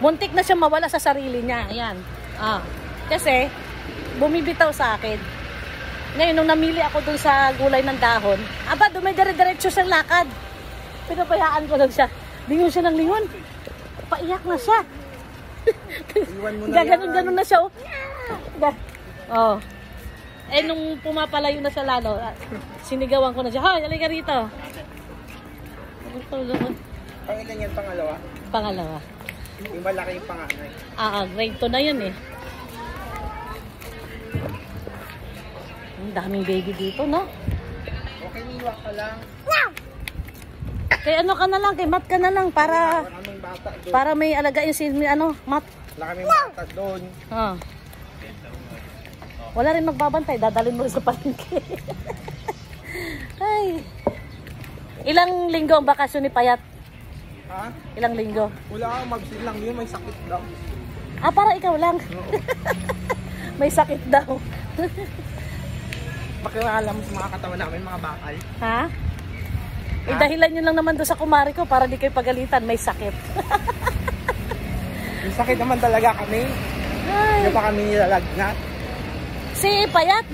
Muntik na siya mawala sa sarili niya. Ayan. Kasi, bumibitaw sa akin. Ngayon, nung namili ako dun sa gulay ng dahon, dumidire-diretso siyang lakad. Pinabayaan ko lang siya. Lingon siya ng lingon. Paiyak na siya. Iwan mo na Ganun na siya. Nung pumapalayo na siya lalo, sinigawan ko na siya. Hoy, halika rito. Ang ilan yan, pangalawa? Pangalawa. Yung malaki yung panganay. Grade 2 na yun eh. Ang daming baby dito, no? Okay, niwak ka lang. Kay ano ka na lang, kay Mat ka na lang para may alagain si Mat. Wala kaming bata doon. Wala rin magbabantay, dadalhin mo rin sa palengke. Ay. Ilang linggo ang bakasyon ni Payat? Ha? Ilang linggo? Wala, magsil lang yun, may sakit daw. Para ikaw lang. May sakit daw. Pakialam sa mga katawan namin, mga bakal. Ha? Dahilan yun lang naman doon sa kumari ko para di kayo pagalitan, may sakit. May sakit naman talaga kami. Hindi pa kami nilalagnat. Si Payat,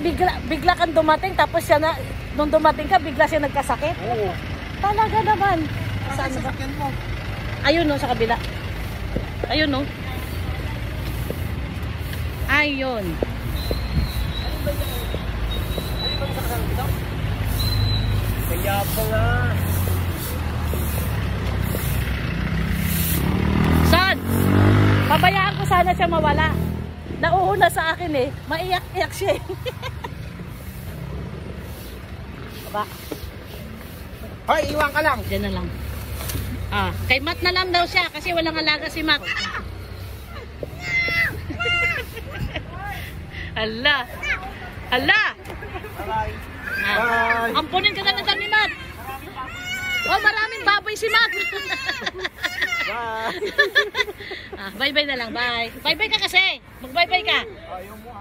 bigla kang dumating, tapos siya na, nung dumating ka, bigla siya nagkasakit. Oo. Talaga naman. Saan ba? Mo? Ayun no, sa kabila. Ayun no. Ayun. Kaya pa nga. Son, pabayaan ko sana siya mawala. Nauuna sa akin eh. Maiyak-iyak siya eh. Baba. Hoy, iwan ka lang. Diyan na lang. Kay Mat na lang daw siya kasi walang alaga si Mat. Hala. Hala. Bye. Bye. Ampunin ka na lang ni Mat. Maraming baboy si Mat. Bye. Bye-bye na lang. Bye. Bye-bye ka kasi. Mag-bye-bye ka. Ayaw mo.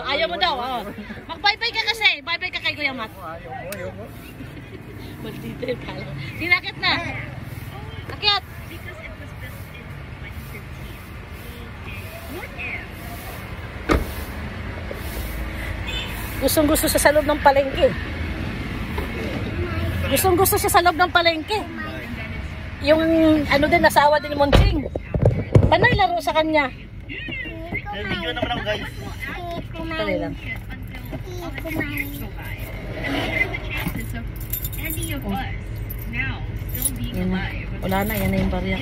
Ayaw mo daw. Mag-bye-bye ka kasi. Bye-bye ka kay Kuya Mat. Ayaw mo. Maldito yung pala. Sinakit na. Akyat. Gustong-gusto siya sa loob ng palengke. Gustong-gusto siya sa loob ng palengke. Yung din, nasawa din ni Monching. Panay laro sa kanya. Video naman ako, guys. Panay lang. Yan na. Wala na, yan na yung barya.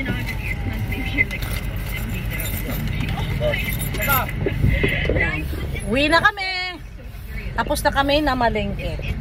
Uwi na kami. Tapos na kami na malengke.